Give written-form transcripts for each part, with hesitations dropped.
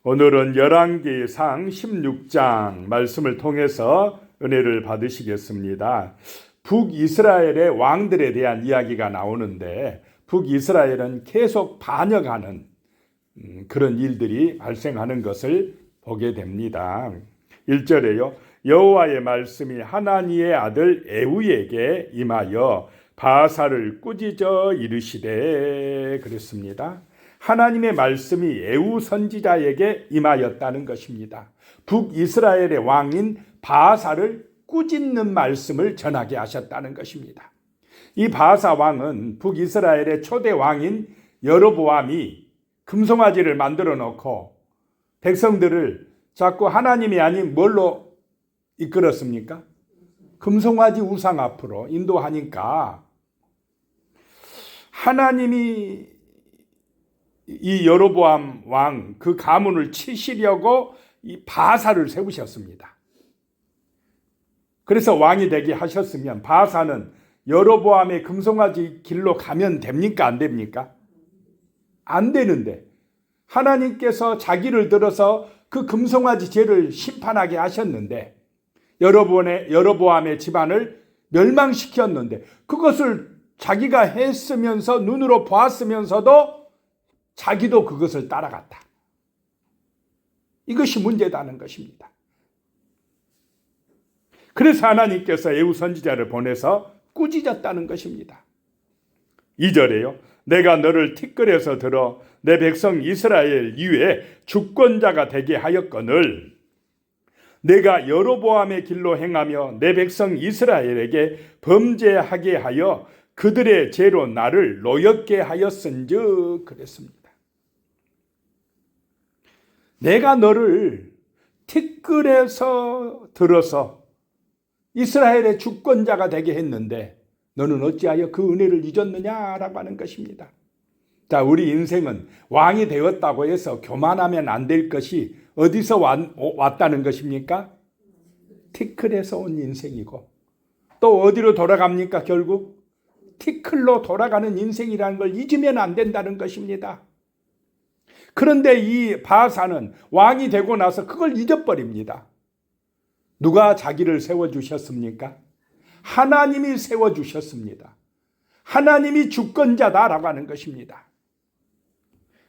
오늘은 열왕기상 16장 말씀을 통해서 은혜를 받으시겠습니다. 북이스라엘의 왕들에 대한 이야기가 나오는데 북이스라엘은 계속 반역하는 그런 일들이 발생하는 것을 보게 됩니다. 1절에요. 여호와의 말씀이 하나니의 아들 에후에게 임하여 바사를 꾸짖어 이르시되 그랬습니다. 하나님의 말씀이 에후 선지자에게 임하였다는 것입니다. 북이스라엘의 왕인 바사를 꾸짖는 말씀을 전하게 하셨다는 것입니다. 이 바사 왕은 북이스라엘의 초대 왕인 여로보암이 금송아지를 만들어 놓고 백성들을 자꾸 하나님이 아닌 뭘로 이끌었습니까? 금송아지 우상 앞으로 인도하니까 하나님이 이 여로보암 왕 그 가문을 치시려고 이 바사를 세우셨습니다. 그래서 왕이 되게 하셨으면 바사는 여로보암의 금송아지 길로 가면 됩니까? 안 됩니까? 안 되는데 하나님께서 자기를 들어서 그 금송아지 죄를 심판하게 하셨는데 여로보암의 집안을 멸망시켰는데 그것을 자기가 했으면서 눈으로 보았으면서도 자기도 그것을 따라갔다. 이것이 문제다는 것입니다. 그래서 하나님께서 에후 선지자를 보내서 꾸짖었다는 것입니다. 2절에요. 내가 너를 티끌에서 들어 내 백성 이스라엘 위에 주권자가 되게 하였거늘 내가 여로보암의 길로 행하며 내 백성 이스라엘에게 범죄하게 하여 그들의 죄로 나를 노엽게 하였은즉 그랬습니다. 내가 너를 티끌에서 들어서 이스라엘의 주권자가 되게 했는데 너는 어찌하여 그 은혜를 잊었느냐라고 하는 것입니다. 자, 우리 인생은 왕이 되었다고 해서 교만하면 안 될 것이 어디서 왔다는 것입니까? 티끌에서 온 인생이고 또 어디로 돌아갑니까? 결국 티끌로 돌아가는 인생이라는 걸 잊으면 안 된다는 것입니다. 그런데 이 바사는 왕이 되고 나서 그걸 잊어버립니다. 누가 자기를 세워주셨습니까? 하나님이 세워주셨습니다. 하나님이 주권자다라고 하는 것입니다.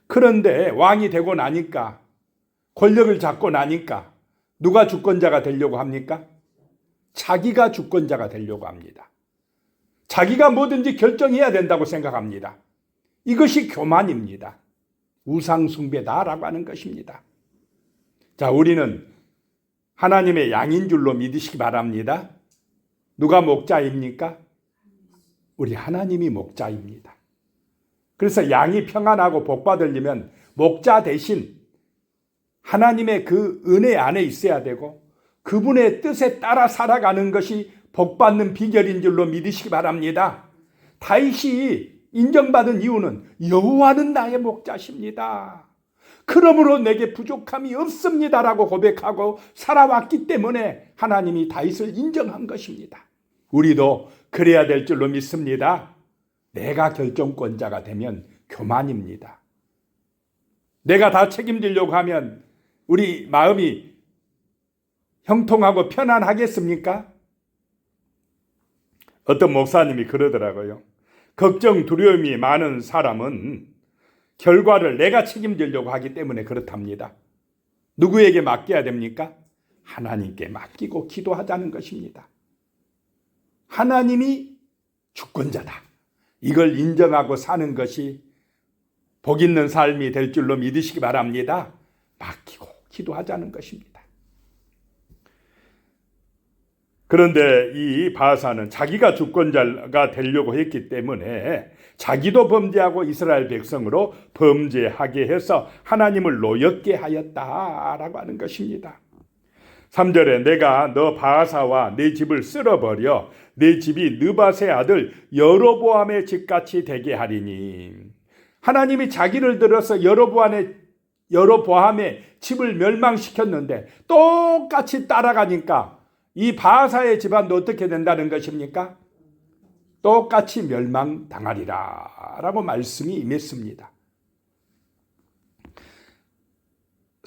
그런데 왕이 되고 나니까 권력을 잡고 나니까 누가 주권자가 되려고 합니까? 자기가 주권자가 되려고 합니다. 자기가 뭐든지 결정해야 된다고 생각합니다. 이것이 교만입니다. 우상숭배다라고 하는 것입니다. 자, 우리는 하나님의 양인 줄로 믿으시기 바랍니다. 누가 목자입니까? 우리 하나님이 목자입니다. 그래서 양이 평안하고 복받으려면 목자 대신 하나님의 그 은혜 안에 있어야 되고 그분의 뜻에 따라 살아가는 것이 복받는 비결인 줄로 믿으시기 바랍니다. 다윗이 인정받은 이유는 여호와는 나의 목자십니다. 그러므로 내게 부족함이 없습니다라고 고백하고 살아왔기 때문에 하나님이 다윗을 인정한 것입니다. 우리도 그래야 될 줄로 믿습니다. 내가 결정권자가 되면 교만입니다. 내가 다 책임지려고 하면 우리 마음이 형통하고 편안하겠습니까? 어떤 목사님이 그러더라고요. 걱정 두려움이 많은 사람은 결과를 내가 책임지려고 하기 때문에 그렇답니다. 누구에게 맡겨야 됩니까? 하나님께 맡기고 기도하자는 것입니다. 하나님이 주권자다. 이걸 인정하고 사는 것이 복 있는 삶이 될 줄로 믿으시기 바랍니다. 맡기고 기도하자는 것입니다. 그런데 이 바사는 자기가 주권자가 되려고 했기 때문에 자기도 범죄하고 이스라엘 백성으로 범죄하게 해서 하나님을 노엽게 하였다라고 하는 것입니다. 3절에 내가 너 바사와 내 집을 쓸어버려 내 집이 느밧의 아들 여로보암의 집같이 되게 하리니 하나님이 자기를 들어서 여로보암의 집을 멸망시켰는데 똑같이 따라가니까 이 바사의 집안도 어떻게 된다는 것입니까? 똑같이 멸망당하리라 라고 말씀이 임했습니다.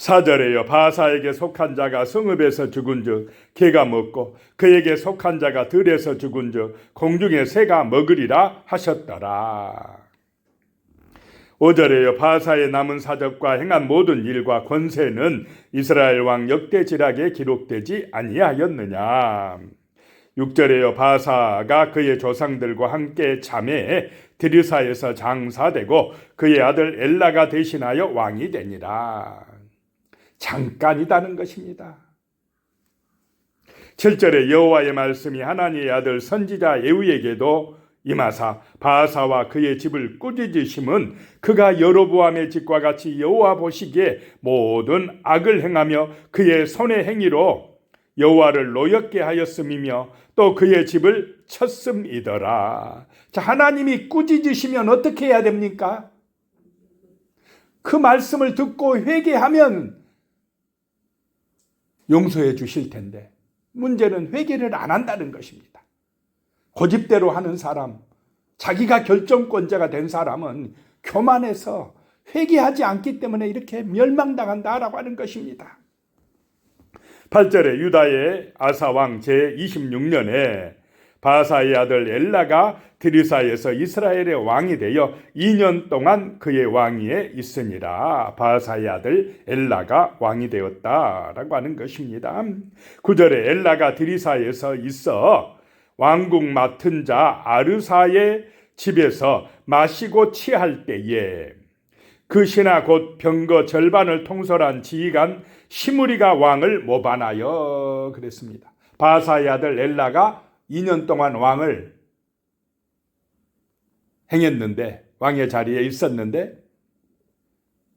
4절에요. 바사에게 속한 자가 성읍에서 죽은즉 개가 먹고 그에게 속한 자가 들에서 죽은즉 공중의 새가 먹으리라 하셨더라. 5절에요. 바사의 남은 사적과 행한 모든 일과 권세는 이스라엘 왕 역대지락에 기록되지 아니하였느냐. 6절에요. 바사가 그의 조상들과 함께 자매해 드리사에서 장사되고 그의 아들 엘라가 대신하여 왕이 되니라. 잠깐이다는 것입니다. 7절에 여호와의 말씀이 하나님의 아들 선지자 예후에게도 임하사 바사와 그의 집을 꾸짖으심은 그가 여로보암의 집과 같이 여호와 보시기에 모든 악을 행하며 그의 손의 행위로 여호와를 노엽게 하였음이며 또 그의 집을 쳤음이더라. 자, 하나님이 꾸짖으시면 어떻게 해야 됩니까? 그 말씀을 듣고 회개하면 용서해 주실 텐데 문제는 회개를 안 한다는 것입니다. 고집대로 하는 사람, 자기가 결정권자가 된 사람은 교만해서 회개하지 않기 때문에 이렇게 멸망당한다라고 하는 것입니다. 8절에 유다의 아사왕 제26년에 바사의 아들 엘라가 드리사에서 이스라엘의 왕이 되어 2년 동안 그의 왕위에 있으니라. 바사의 아들 엘라가 왕이 되었다라고 하는 것입니다. 9절에 엘라가 드리사에서 있어 왕궁 맡은 자 아르사의 집에서 마시고 취할 때에 그 신하 곧 병거 절반을 통솔한 지휘관 시므리가 왕을 모반하여 그랬습니다. 바사의 아들 엘라가 2년 동안 왕을 행했는데 왕의 자리에 있었는데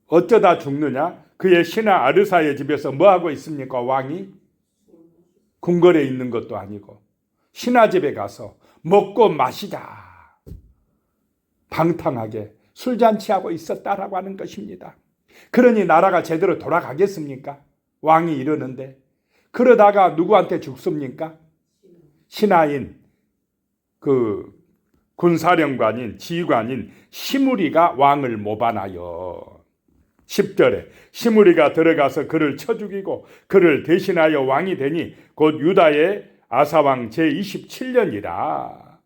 어쩌다 죽느냐? 그의 신하 아르사의 집에서 뭐하고 있습니까? 왕이 궁궐에 있는 것도 아니고 신하 집에 가서 먹고 마시자 방탕하게 술잔치하고 있었다라고 하는 것입니다. 그러니 나라가 제대로 돌아가겠습니까? 왕이 이러는데 그러다가 누구한테 죽습니까? 신하인 그 군사령관인 지휘관인 시므리가 왕을 모반하여 10절에 시므리가 들어가서 그를 쳐 죽이고 그를 대신하여 왕이 되니 곧 유다의 아사왕 제27년이라.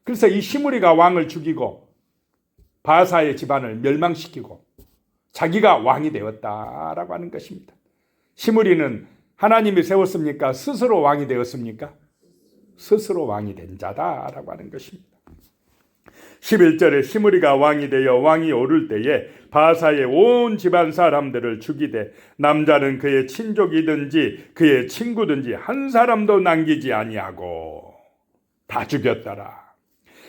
그래서 이 시므리가 왕을 죽이고 바사의 집안을 멸망시키고 자기가 왕이 되었다라고 하는 것입니다. 시므리는 하나님이 세웠습니까? 스스로 왕이 되었습니까? 스스로 왕이 된 자다라고 하는 것입니다. 11절에 시므리가 왕이 되어 왕이 오를 때에 바사의 온 집안 사람들을 죽이되 남자는 그의 친족이든지 그의 친구든지 한 사람도 남기지 아니하고 다 죽였더라.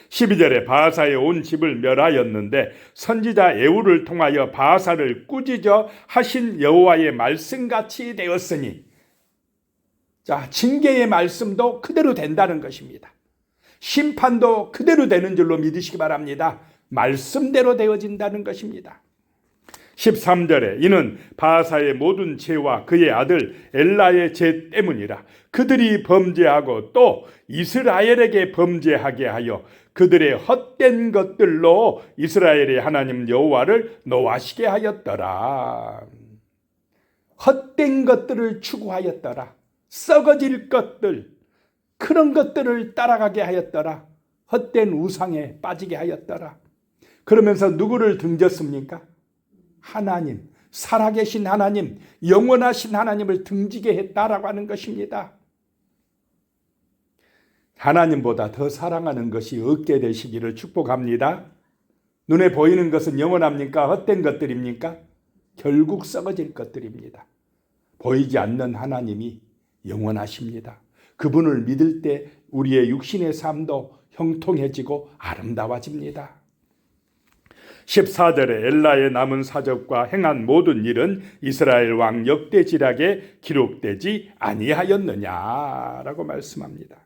12절에 바사의 온 집을 멸하였는데 선지자 예후를 통하여 바사를 꾸짖어 하신 여호와의 말씀같이 되었으니, 자, 징계의 말씀도 그대로 된다는 것입니다. 심판도 그대로 되는 줄로 믿으시기 바랍니다. 말씀대로 되어진다는 것입니다. 13절에 이는 바사의 모든 죄와 그의 아들 엘라의 죄 때문이라. 그들이 범죄하고 또 이스라엘에게 범죄하게 하여 그들의 헛된 것들로 이스라엘의 하나님 여호와를 노하시게 하였더라. 헛된 것들을 추구하였더라. 썩어질 것들, 그런 것들을 따라가게 하였더라. 헛된 우상에 빠지게 하였더라. 그러면서 누구를 등졌습니까? 하나님, 살아계신 하나님, 영원하신 하나님을 등지게 했다라고 하는 것입니다. 하나님보다 더 사랑하는 것이 없게 되시기를 축복합니다. 눈에 보이는 것은 영원합니까? 헛된 것들입니까? 결국 썩어질 것들입니다. 보이지 않는 하나님이 영원하십니다. 그분을 믿을 때 우리의 육신의 삶도 형통해지고 아름다워집니다. 14절에 엘라의 남은 사적과 행한 모든 일은 이스라엘 왕 역대지락에 기록되지 아니하였느냐라고 말씀합니다.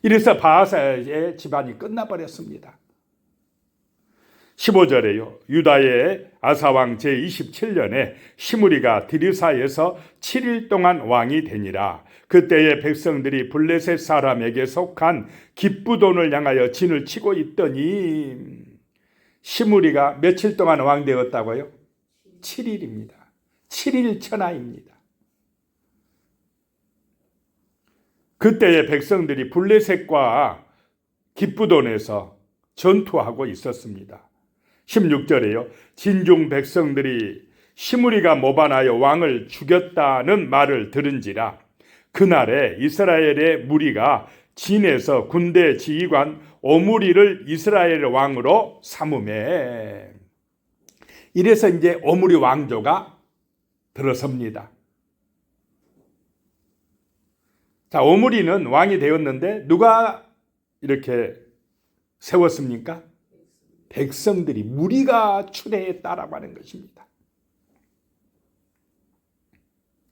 이래서 바하사의 집안이 끝나버렸습니다. 15절에요. 유다의 아사왕 제27년에 시므리가 디르사에서 7일 동안 왕이 되니라. 그때의 백성들이 블레셋 사람에게 속한 기쁘돈을 향하여 진을 치고 있더니, 시므리가 며칠 동안 왕 되었다고요? 7일입니다. 7일 천하입니다. 그때의 백성들이 블레셋과 기브돈에서 전투하고 있었습니다. 16절에요. 진중 백성들이 시므리가 모반하여 왕을 죽였다는 말을 들은지라 그날에 이스라엘의 무리가 진에서 군대 지휘관 오므리를 이스라엘 왕으로 삼음해. 이래서 이제 오므리 왕조가 들어섭니다. 자, 오므리는 왕이 되었는데 누가 이렇게 세웠습니까? 백성들이, 무리가 추대했다라고 하는 것입니다.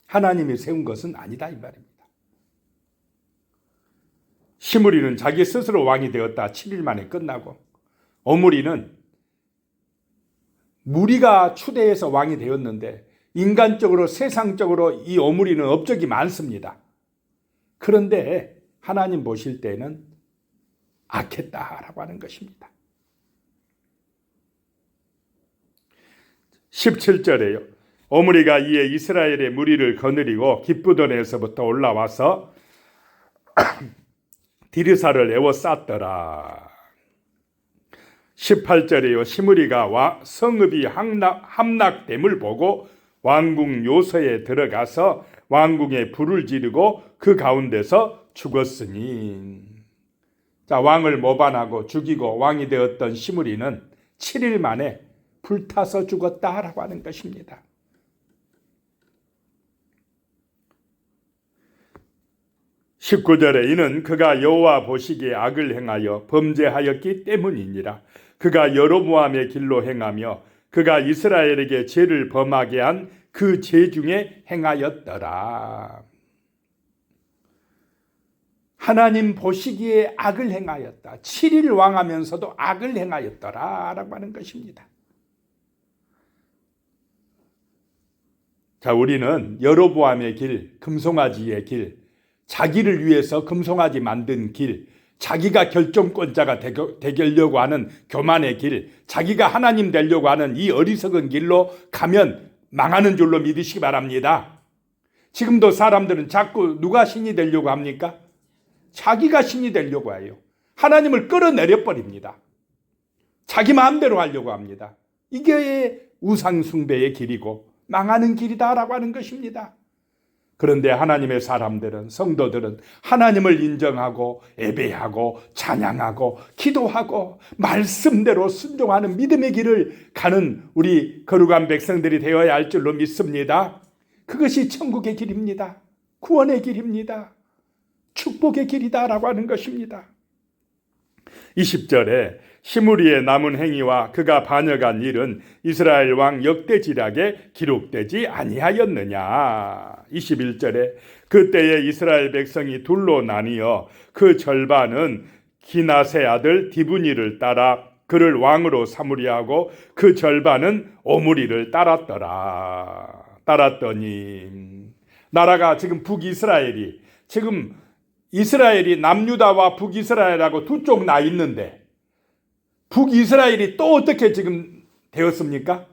하나님이 세운 것은 아니다 이 말입니다. 시므리는 자기 스스로 왕이 되었다 7일 만에 끝나고, 오므리는 무리가 추대해서 왕이 되었는데 인간적으로, 세상적으로 이 오므리는 업적이 많습니다. 그런데 하나님 보실 때는 악했다라고 하는 것입니다. 17절에요. 오므리가 이에 이스라엘의 무리를 거느리고 기브돈에서부터 올라와서 디르사를 에워쌌더라. 18절에요. 시므리가 성읍이 함락됨을 보고 왕궁 요서에 들어가서 왕궁에 불을 지르고 그 가운데서 죽었으니. 자, 왕을 모반하고 죽이고 왕이 되었던 시므리는 7일 만에 불타서 죽었다라고 하는 것입니다. 19절에 이는 그가 여호와 보시기에 악을 행하여 범죄하였기 때문이니라. 그가 여로보암의 길로 행하며 그가 이스라엘에게 죄를 범하게 한 그 죄 중에 행하였더라. 하나님 보시기에 악을 행하였다. 7일 왕하면서도 악을 행하였더라 라고 하는 것입니다. 자, 우리는 여로보암의 길, 금송아지의 길, 자기를 위해서 금송아지 만든 길, 자기가 결정권자가 되려고 하는 교만의 길, 자기가 하나님 되려고 하는 이 어리석은 길로 가면 망하는 줄로 믿으시기 바랍니다. 지금도 사람들은 자꾸 누가 신이 되려고 합니까? 자기가 신이 되려고 해요. 하나님을 끌어내려 버립니다. 자기 마음대로 하려고 합니다. 이게 우상숭배의 길이고 망하는 길이다라고 하는 것입니다. 그런데 하나님의 사람들은, 성도들은 하나님을 인정하고 예배하고 찬양하고 기도하고 말씀대로 순종하는 믿음의 길을 가는 우리 거룩한 백성들이 되어야 할 줄로 믿습니다. 그것이 천국의 길입니다. 구원의 길입니다. 축복의 길이다라고 하는 것입니다. 20절에 시므리의 남은 행위와 그가 반역한 일은 이스라엘 왕 역대지략에 기록되지 아니하였느냐. 21절에 그때에 이스라엘 백성이 둘로 나뉘어 그 절반은 기낫의 아들 디브니를 따라 그를 왕으로 삼으려 하고 그 절반은 오므리를 따랐더니 나라가 지금 북이스라엘이, 지금 이스라엘이 남유다와 북이스라엘하고 두 쪽 나 있는데 북이스라엘이 또 어떻게 지금 되었습니까?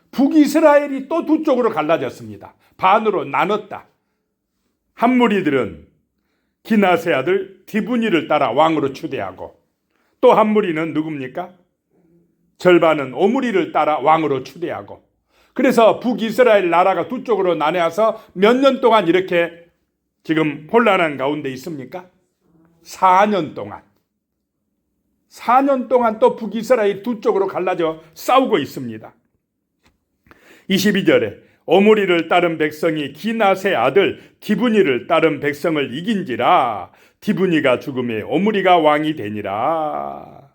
북이스라엘이 또 두 쪽으로 갈라졌습니다. 반으로 나눴다. 한 무리들은 기낫의 아들 디브니를 따라 왕으로 추대하고, 또 한 무리는 누굽니까? 절반은 오므리를 따라 왕으로 추대하고, 그래서 북이스라엘 나라가 두 쪽으로 나뉘어서 몇 년 동안 이렇게 지금 혼란한 가운데 있습니까? 4년 동안 또 북이스라엘 두 쪽으로 갈라져 싸우고 있습니다. 22절에 오므리를 따른 백성이 기낫의 아들 디브니를 따른 백성을 이긴지라 디브니가 죽음에 오므리가 왕이 되니라.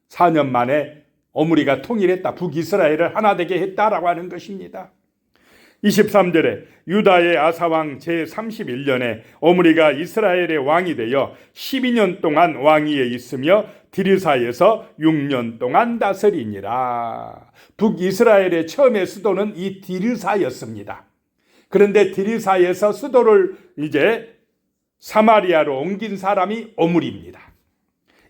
4년 만에 오므리가 통일했다. 북이스라엘을 하나 되게 했다라고 하는 것입니다. 23절에 유다의 아사왕 제31년에 오므리가 이스라엘의 왕이 되어 12년 동안 왕위에 있으며 디르사에서 6년 동안 다스리니라. 북이스라엘의 처음의 수도는 이 디르사였습니다. 그런데 디르사에서 수도를 이제 사마리아로 옮긴 사람이 오므리입니다.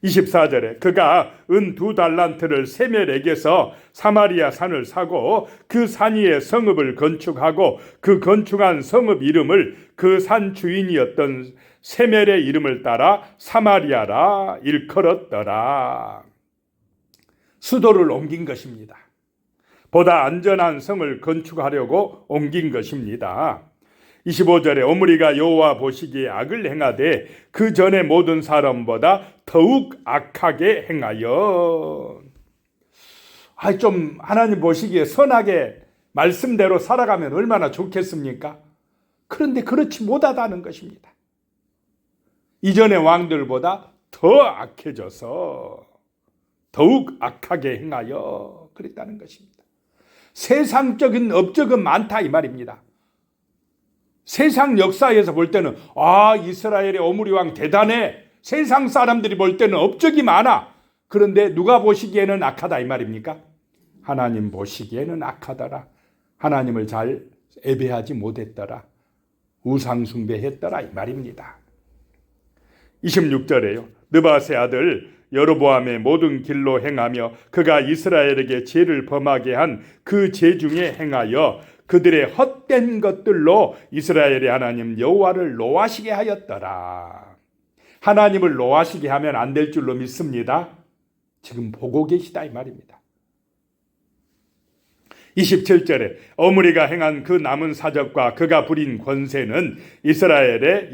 24절에 그가 은 2달란트를 세멜에게서 사마리아 산을 사고 그 산 위에 성읍을 건축하고 그 건축한 성읍 이름을 그 산 주인이었던 세멜의 이름을 따라 사마리아라 일컬었더라. 수도를 옮긴 것입니다. 보다 안전한 성을 건축하려고 옮긴 것입니다. 25절에 오므리가 여호와 보시기에 악을 행하되 그 전에 모든 사람보다 더욱 악하게 행하여. 좀 하나님 보시기에 선하게 말씀대로 살아가면 얼마나 좋겠습니까? 그런데 그렇지 못하다는 것입니다. 이전의 왕들보다 더 악해져서 더욱 악하게 행하여 그랬다는 것입니다. 세상적인 업적은 많다 이 말입니다. 세상 역사에서 볼 때는 이스라엘의 오므리 왕 대단해. 세상 사람들이 볼 때는 업적이 많아. 그런데 누가 보시기에는 악하다 이 말입니까? 하나님 보시기에는 악하더라. 하나님을 잘 예배하지 못했더라. 우상 숭배했더라 이 말입니다. 26절에요. 느밧의 아들 여로보암의 모든 길로 행하며 그가 이스라엘에게 죄를 범하게 한 그 죄 중에 행하여 그들의 헛된 것들로 이스라엘의 하나님 여호와를 노하시게 하였더라. 하나님을 노하시게 하면 안 될 줄로 믿습니다. 지금 보고 계시다 이 말입니다. 27절에 오므리가 행한 그 남은 사적과 그가 부린 권세는 이스라엘의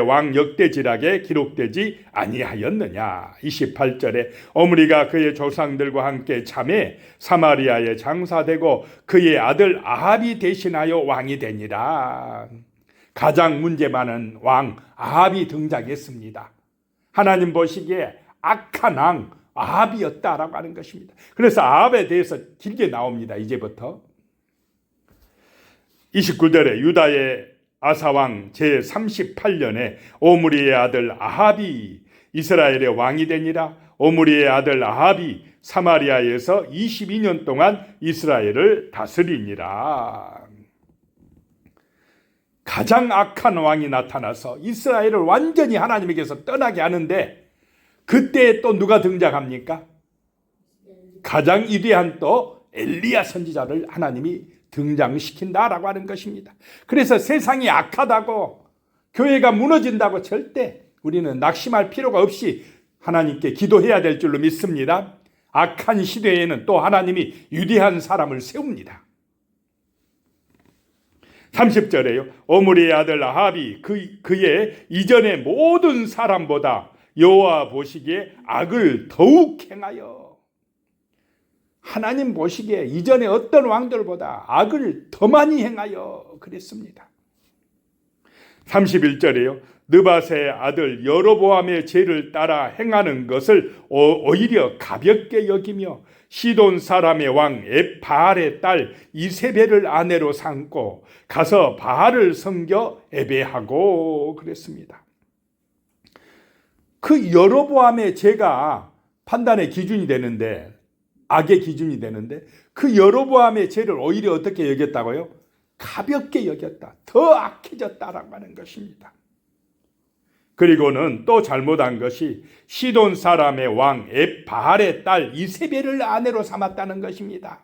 왕 역대지락에 기록되지 아니하였느냐. 28절에 오므리가 그의 조상들과 함께 참해 사마리아에 장사되고 그의 아들 아합이 대신하여 왕이 되니라. 가장 문제 많은 왕 아합이 등장했습니다. 하나님 보시기에 악한 왕 아합이었다라고 하는 것입니다. 그래서 아합에 대해서 길게 나옵니다. 이제부터 29절에 유다의 아사왕 제38년에 오므리의 아들 아합이 이스라엘의 왕이 되니라. 오므리의 아들 아합이 사마리아에서 22년 동안 이스라엘을 다스리니라. 가장 악한 왕이 나타나서 이스라엘을 완전히 하나님에게서 떠나게 하는데 그때 또 누가 등장합니까? 가장 위대한 또 엘리야 선지자를 하나님이 등장시킨다라고 하는 것입니다. 그래서 세상이 악하다고 교회가 무너진다고 절대 우리는 낙심할 필요가 없이 하나님께 기도해야 될 줄로 믿습니다. 악한 시대에는 또 하나님이 위대한 사람을 세웁니다. 30절에요. 오므리의 아들 아합이 그의 이전의 모든 사람보다 여호와 보시기에 악을 더욱 행하여. 하나님 보시기에 이전에 어떤 왕들보다 악을 더 많이 행하여 그랬습니다. 31절에요. 느밧의 아들 여로보암의 죄를 따라 행하는 것을 오히려 가볍게 여기며 시돈 사람의 왕 바알의 딸 이세벨을 아내로 삼고 가서 바알을 섬겨 예배하고 그랬습니다. 그 여로보암의 죄가 판단의 기준이 되는데, 악의 기준이 되는데 그 여로보암의 죄를 오히려 어떻게 여겼다고요? 가볍게 여겼다. 더 악해졌다라고 하는 것입니다. 그리고는 또 잘못한 것이 시돈 사람의 왕 바알의 딸 이세벨을 아내로 삼았다는 것입니다.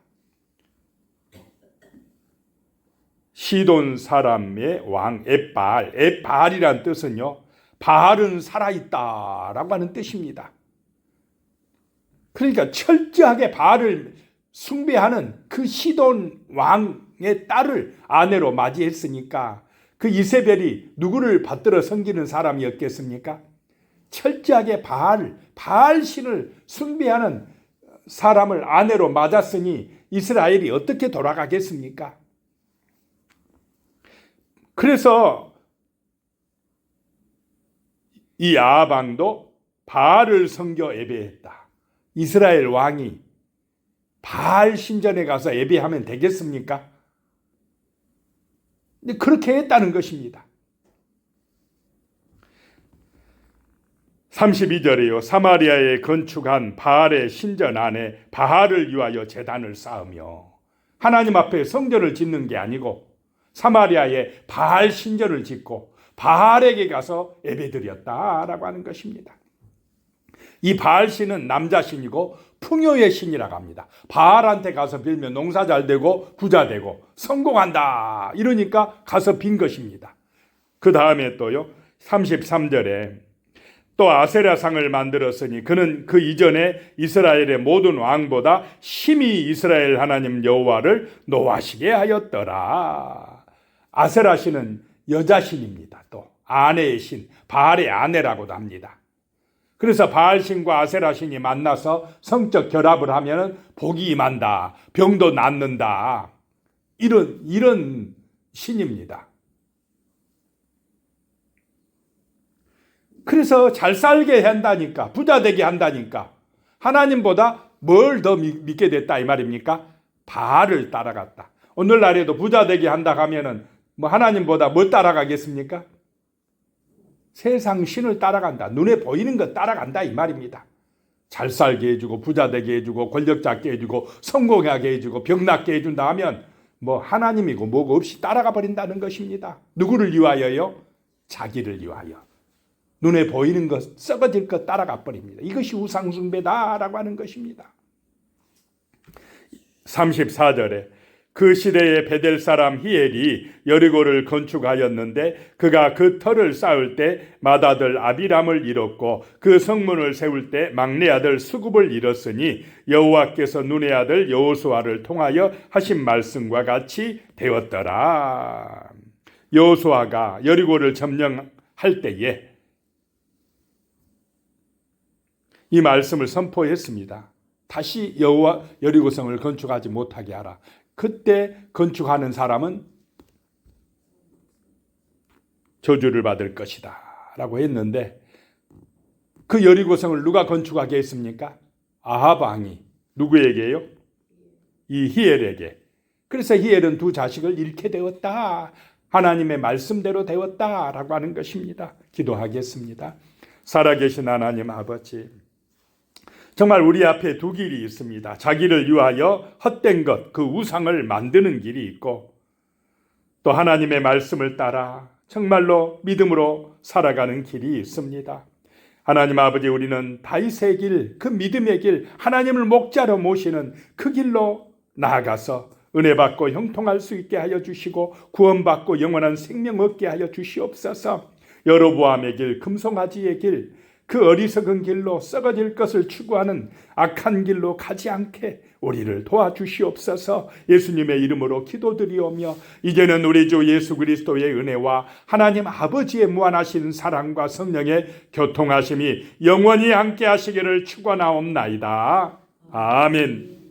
시돈 사람의 왕 바알이란 뜻은요, 바알은 살아있다라고 하는 뜻입니다. 그러니까 철저하게 바알을 숭배하는 그 시돈 왕의 딸을 아내로 맞이했으니까 그 이세벨이 누구를 받들어 섬기는 사람이었겠습니까? 철저하게 바알 신을 숭배하는 사람을 아내로 맞았으니 이스라엘이 어떻게 돌아가겠습니까? 그래서 이 아합 왕도 바알을 섬겨 예배했다. 이스라엘 왕이 바알 신전에 가서 예배하면 되겠습니까? 근데 그렇게 했다는 것입니다. 32절이요. 사마리아에 건축한 바알의 신전 안에 바알을 위하여 제단을 쌓으며, 하나님 앞에 성전을 짓는 게 아니고 사마리아에 바알 신전을 짓고 바알에게 가서 예배드렸다라고 하는 것입니다. 이 바알신은 남자신이고 풍요의 신이라고 합니다. 바알한테 가서 빌면 농사 잘 되고 부자 되고 성공한다 이러니까 가서 빈 것입니다. 그 다음에 또요 33절에 또 아세라상을 만들었으니 그는 그 이전에 이스라엘의 모든 왕보다 심히 이스라엘 하나님 여호와를 노하시게 하였더라. 아세라신은 여자신입니다. 또 아내의 신, 바알의 아내라고도 합니다. 그래서 바알신과 아세라신이 만나서 성적 결합을 하면 복이 임한다, 병도 낫는다, 이런 신입니다. 그래서 잘 살게 한다니까, 부자 되게 한다니까, 하나님보다 뭘 더 믿게 됐다 이 말입니까? 바알을 따라갔다. 오늘날에도 부자 되게 한다 하면은 뭐 하나님보다 뭘 따라가겠습니까? 세상 신을 따라간다. 눈에 보이는 것 따라간다 이 말입니다. 잘 살게 해주고 부자 되게 해주고 권력 잡게 해주고 성공하게 해주고 병 낫게 해준다 하면 뭐 하나님이고 뭐고 없이 따라가 버린다는 것입니다. 누구를 위하여요? 자기를 위하여. 눈에 보이는 것, 썩어질 것 따라가 버립니다. 이것이 우상숭배다라고 하는 것입니다. 34절에 그 시대에 베델 사람 히엘이 여리고를 건축하였는데 그가 그 터를 쌓을 때 맏아들 아비람을 잃었고 그 성문을 세울 때 막내 아들 수굽을 잃었으니 여호와께서 눈의 아들 여호수아를 통하여 하신 말씀과 같이 되었더라. 여호수아가 여리고를 점령할 때에 이 말씀을 선포했습니다. 다시 여호와 여리고성을 건축하지 못하게 하라. 그때 건축하는 사람은 저주를 받을 것이다 라고 했는데 그 여리고성을 누가 건축하게 했습니까? 아합 왕이. 누구에게요? 이 히엘에게. 그래서 히엘은 두 자식을 잃게 되었다, 하나님의 말씀대로 되었다라고 하는 것입니다. 기도하겠습니다. 살아계신 하나님 아버지, 정말 우리 앞에 두 길이 있습니다. 자기를 위하여 헛된 것, 그 우상을 만드는 길이 있고 또 하나님의 말씀을 따라 정말로 믿음으로 살아가는 길이 있습니다. 하나님 아버지, 우리는 다윗의 길, 그 믿음의 길, 하나님을 목자로 모시는 그 길로 나아가서 은혜 받고 형통할 수 있게 하여 주시고 구원받고 영원한 생명 얻게 하여 주시옵소서. 여로보암의 길, 금송아지의 길, 그 어리석은 길로 썩어질 것을 추구하는 악한 길로 가지 않게 우리를 도와주시옵소서. 예수님의 이름으로 기도드리오며 이제는 우리 주 예수 그리스도의 은혜와 하나님 아버지의 무한하신 사랑과 성령의 교통하심이 영원히 함께 하시기를 축원하옵나이다. 아멘.